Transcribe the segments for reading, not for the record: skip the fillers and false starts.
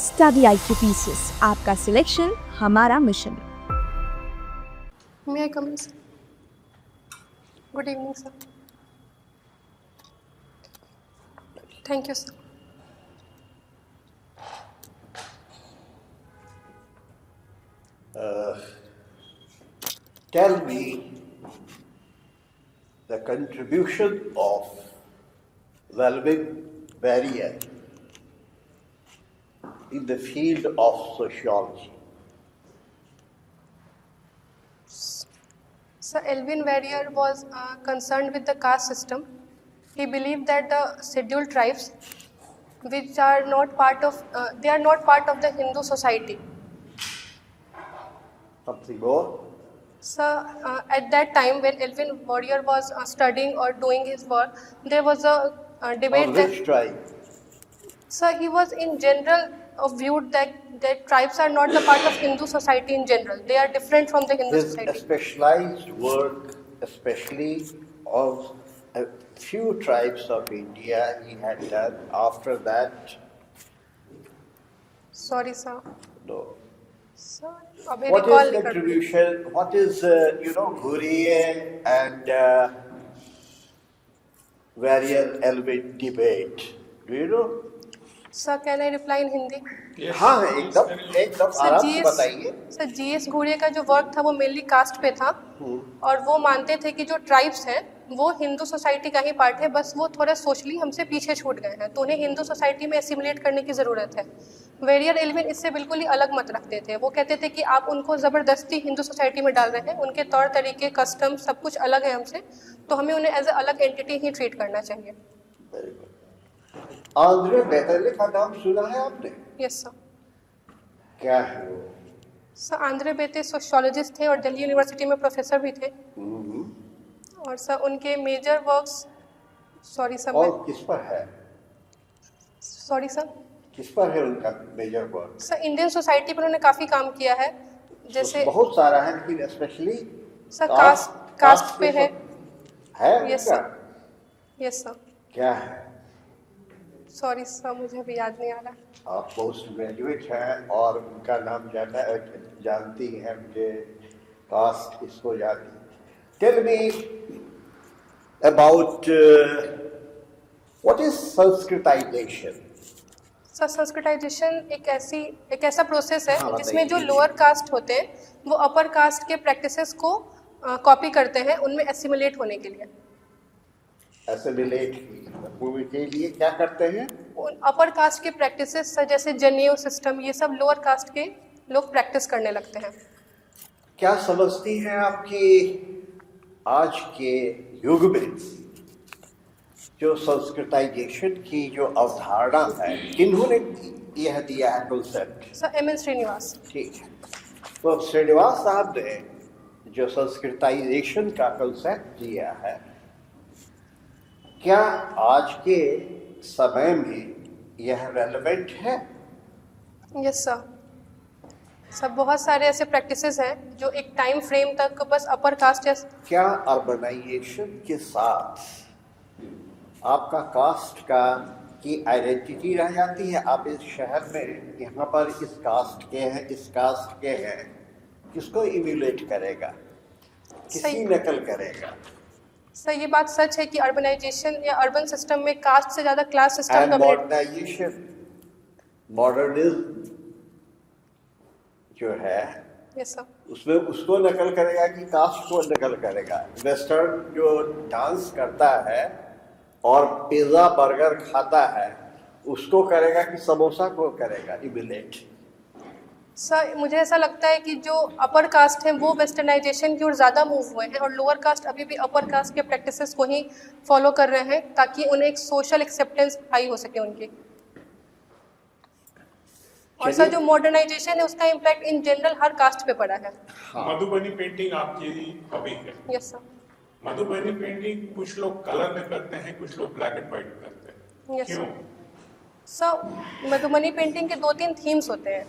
Study IQ pieces, आपका selection हमारा mission. May I come in, sir? Good evening, sir. Thank you, sir. Tell me the contribution of Welvin Barrier in the field of sociology. Sir, Elvin Warrior was concerned with the caste system. He believed that the scheduled tribes, which are not part of, they are not part of the Hindu society. Something more? So, at that time when Elvin Warrior was studying or doing his work, there was a debate On that. which tribe? So he was in general viewed that tribes are not the part of Hindu society in general. They are different from the Hindu His society. specialized work, especially of a few tribes of India, he had done. After that, Sorry, sir. no. Sir, अभी What recall is नहीं कर contribution? What is, Ghuriye and Warrior Elvin debate? Do you know? Sir, can I reply in Hindi? हाँ एकदम आराम से बताइए। Sir GS घुरिया का जो वर्क था वो मेनली कास्ट पे था और वो मानते थे कि जो ट्राइब्स हैं वो हिंदू सोसाइटी का ही पार्ट है, बस वो थोड़ा सोशली हमसे पीछे छूट गए हैं तो उन्हें हिंदू सोसाइटी में एसिमुलेट करने की ज़रूरत है। वेरियर एल्विन इससे बिल्कुल ही अलग मत रखते थे। वो कहते थे कि आप उनको ज़बरदस्ती हिंदू सोसाइटी में डाल रहे हैं, उनके तौर तरीके, कस्टम सब कुछ अलग है हमसे, तो हमें उन्हें एज ए अलग एंटिटी ही ट्रीट करना चाहिए। आंद्रे बेतरले का नाम सुना है आपने? Yes sir. क्या है वो? सर आंद्रे बेते सोशियोलॉजिस्ट थे और दिल्ली यूनिवर्सिटी में प्रोफेसर भी थे और सर उनके मेजर वर्क्स और किस पर है? सॉरी सर, किस पर है उनका major work? Sir Indian society पर उन्होंने काफ़ी काम किया है, जैसे बहुत सारा है लेकिन स्पेशली सर कास्ट पे है। यस उनका? सर। Yes sir. क्या है? सॉरी सर, मुझे अभी याद नहीं आ रहा। आप पोस्ट ग्रेजुएट हैं और उनका नाम जानती हैं, मुझे कास्ट इसको जानती। Tell me about what is Sanskritisation? Sir Sanskritisation एक ऐसा प्रोसेस है हाँ, जिसमें जो बताइए। लोअर कास्ट होते हैं वो अपर कास्ट के प्रैक्टिसेस को कॉपी करते हैं उनमें एसिमुलेट होने के लिए। एसिमिलेट के लिए क्या करते हैं? अपर कास्ट के प्रैक्टिसेस जैसे जनेऊ सिस्टम, ये सब लोअर कास्ट के लोग प्रैक्टिस करने लगते हैं। क्या समझती हैं आपकी आज के युग में जो संस्कृताइजेशन की जो अवधारणा है, किन्होंने यह दिया है कंसेप्ट? Sir MN Srinivas. ठीक है, तो श्रीनिवास साहब ने जो संस्कृताइजेशन का कंसेप्ट दिया है, क्या आज के समय में यह रेलेवेंट है? Yes sir. सब बहुत सारे ऐसे प्रैक्टिसेस हैं जो एक टाइम फ्रेम तक बस अपर कास्ट। क्या अर्बनाइजेशन के साथ आपका कास्ट का की आइडेंटिटी रह जाती है? आप इस शहर में यहाँ पर इस कास्ट के हैं, इस कास्ट के हैं, किसको इम्यूलेट करेगा, किसकी नकल करेगा? सर ये बात सच है कि अर्बनाइजेशन या अर्बन सिस्टम में कास्ट से ज़्यादा class system and modernisation, modernism जो है, यस सर, उसमें उसको नकल करेगा कि कास्ट को नकल करेगा? वेस्टर्न जो डांस करता है और पिज्जा बर्गर खाता है उसको करेगा कि समोसा को करेगा इमिलेट? सर मुझे ऐसा लगता है कि जो अपर कास्ट हैं वो वेस्टर्नाइजेशन की ओर ज़्यादा मूव हुए हैं और लोअर कास्ट अभी भी अपर कास्ट के प्रैक्टिसेस को ही फॉलो कर रहे हैं ताकि उन्हें एक सोशल एक्सेप्टेंस हाई हो सके उनकी। और सर जो मॉडर्नाइजेशन है उसका इम्पैक्ट इन जनरल हर कास्ट पे पड़ा है। मधुबनी पेंटिंग आपकी हॉबी है? Yes sir. मधुबनी पेंटिंग कुछ लोग कलर में करते हैं, कुछ लोग ब्लैक एंड व्हाइट करते हैं, यस क्यों? सर मधुबनी पेंटिंग के 2-3 थीम्स होते हैं।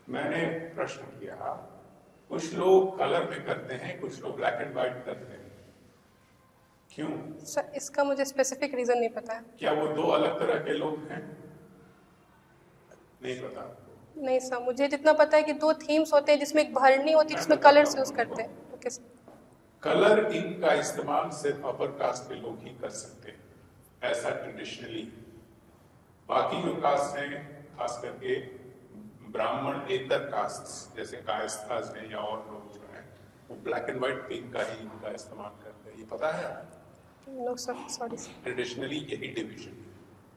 मैंने प्रश्न किया, कुछ लोग कलर में करते हैं, कुछ लोग ब्लैक एंड व्हाइट करते हैं, क्यों? सर इसका मुझे स्पेसिफिक रीज़न नहीं पता है। क्या वो दो अलग तरह के लोग हैं? नहीं पता आपको? नहीं सर, मुझे जितना पता है कि 2 थीम्स होते हैं जिसमें एक भरनी होती है जिसमें कलर्स यूज करते हैं। Okay sir. कलर इंक का इस्तेमाल सिर्फ अपर कास्ट के लोग ही कर सकते हैं, ऐसा ट्रेडिशनली। बाकी जो कास्ट हैं, खास करके ब्राह्मणेतर कास्ट जैसे कायस्थास हैं या और लोग जो हैं, वो ब्लैक एंड व्हाइट पेंट का ही इनका इस्तेमाल करते हैं। ये पता है आपको? No sir, sorry sir. Traditionally यही डिवीजन।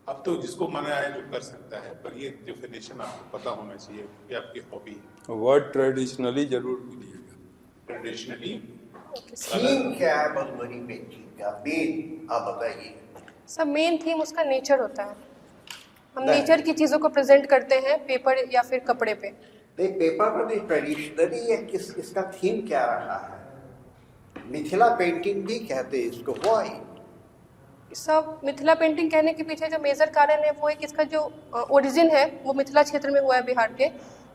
अब तो जिसको मना है जो कर सकता है, पर ये डेफिनेशन आपको पता होना चाहिए कि आपकी हॉबी है। वर्ड ट्रेडिशनली जरूर बोलिएगा। ट्रेडिशनली थीम क्या है मधुबनी पेंटिंग का? मेन आप बताइए। सर मेन थीम उसका नेचर होता है। हम नहीं। नेचर की चीजों को प्रेजेंट करते हैं पेपर या फिर कपड़े पे। नहीं, पेपर पर नहीं, ट्रेडिशनली ये इसका थीम क्या रहा है? मिथिला पेंटिंग भी कहते हैं इसको, व्हाई? सब मिथिला पेंटिंग कहने के पीछे जो मेजर कारण है वो एक इसका जो ओरिजिन है वो मिथिला क्षेत्र में हुआ है बिहार के।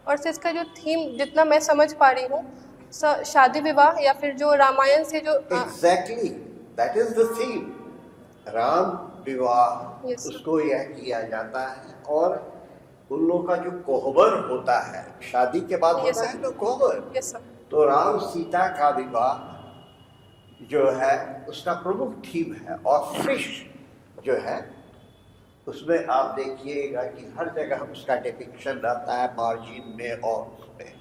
और से इसका जो थीम जितना मैं समझ पा रही हूँ, शादी विवाह या फिर जो रामायण से जो exactly that is the theme. Ram विवाह Yes, sir. उसको यह किया जाता है, और उन लोगों का जो कोहबर होता है शादी के बाद Yes, होता sir. है ना कोहबर। Yes sir. तो राम सीता का विवाह जो है उसका प्रमुख थीम है। और फिश जो है उसमें आप देखिएगा कि हर जगह उसका डिपिक्शन रहता है, मार्जिन में और उसमें,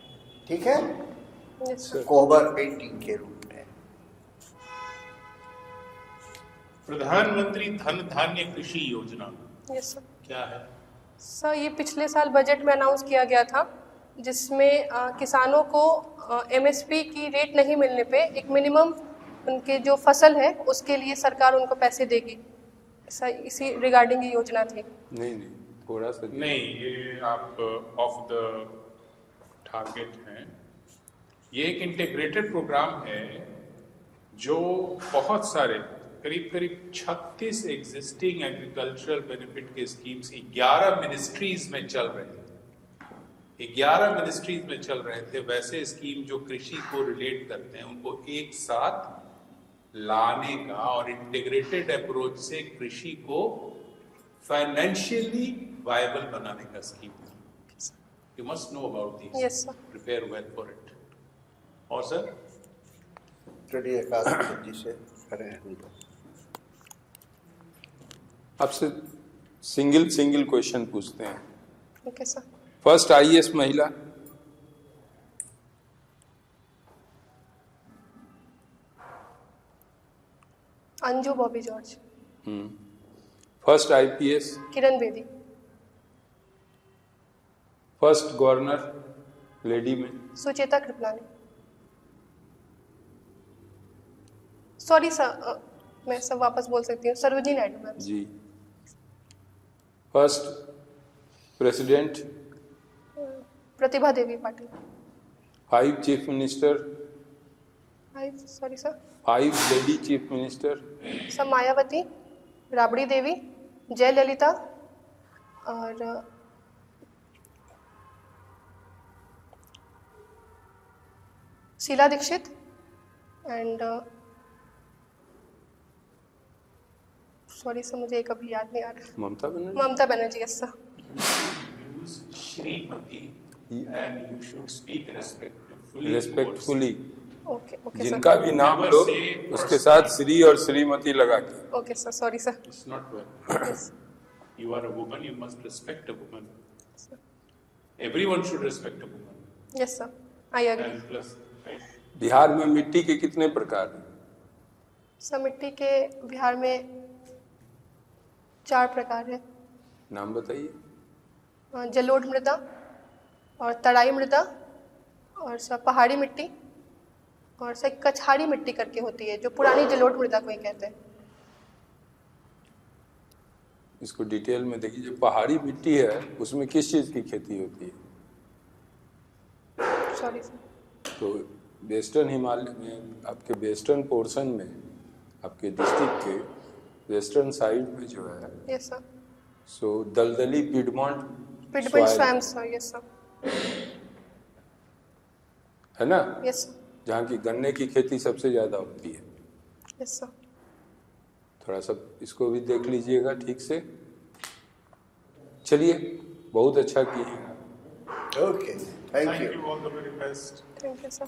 ठीक है, यस सर। कोहबर पेंटिंग के रूप में। प्रधानमंत्री धन धान्य कृषि योजना यस सर। क्या है? सर ये पिछले साल बजट में अनाउंस किया गया था, जिसमें किसानों को एमएसपी की रेट नहीं मिलने पे एक मिनिमम उनके जो फसल है उसके लिए सरकार उनको पैसे देगी। सर इसी रिगार्डिंग ये योजना थी। नहीं, थोड़ा सा नहीं, ये आप ऑफ द टारगेट हैं। ये एक इंटीग्रेटेड प्रोग्राम है जो बहुत सारे करीब 36 एग्जिस्टिंग एग्रीकल्चरल बेनिफिट के स्कीम्स 11 मिनिस्ट्रीज में चल रहे थे। 11 मिनिस्ट्रीज में चल रहे थे। वैसे स्कीम जो कृषि को रिलेट करते हैं उनको एक साथ लाने का और इंटीग्रेटेड अप्रोच से कृषि को फाइनेंशियली वायबल बनाने का स्कीम है। You must know about this. Yes, sir. Prepare well for it. और सर चलिए काश जी से करें हम लोग। आपसे सिंगल क्वेश्चन पूछते हैं। Okay sir. फर्स्ट आईएएस महिला, Anju Bobby George. First IPS, Kiran Bedi. First governor lady में, सुचेता कृपलानी। सॉरी सर, मैं सब वापस बोल सकती हूँ। सरोजिनी नायडू मैम। जी। First president, Pratibha Devi Patil. 5 chief minister, sorry sir. 5 lady chief minister, sir Mayawati, Rabri Devi, Jayalalitha और Sheila Dikshit and sorry sir मुझे एक अभी याद नहीं आ रहा। Mamata Banerjee. Mamata Banerjee. Yes sir. use Shrimati and you should speak respectfully. Respectfully, okay okay जिनका सर। भी नाम लो उसके साथ श्री और श्रीमती लगा के। Okay sir, sorry sir. It's not well. Yes You are a woman, you must respect a woman. Everyone should respect a woman. Yes sir, I agree. And plus, right? Bihar में मिट्टी के कितने प्रकार हैं? सर मिट्टी के बिहार में 4 प्रकार है। नाम बताइए। जलोढ़ मृदा और तराई मृदा और सर पहाड़ी मिट्टी और सर कछाड़ी मिट्टी करके होती है जो पुरानी जलोढ़ मृदा को ही कहते हैं। इसको डिटेल में देखिए। जो पहाड़ी मिट्टी है उसमें किस चीज़ की खेती होती है? Sorry sir. तो वेस्टर्न हिमालय में, आपके वेस्टर्न पोर्शन में, आपके डिस्ट्रिक्ट के वेस्टर्न साइड में जो है, यस सर। सो दलदली piedmont piedmont swamp sir. Yes sir. है ना, यस सर। जहाँ की गन्ने की खेती सबसे ज़्यादा होती है। Yes sir. थोड़ा सा इसको भी देख लीजिएगा ठीक से। चलिए बहुत अच्छा किए। Okay, thank you. All the very best. Thank you sir.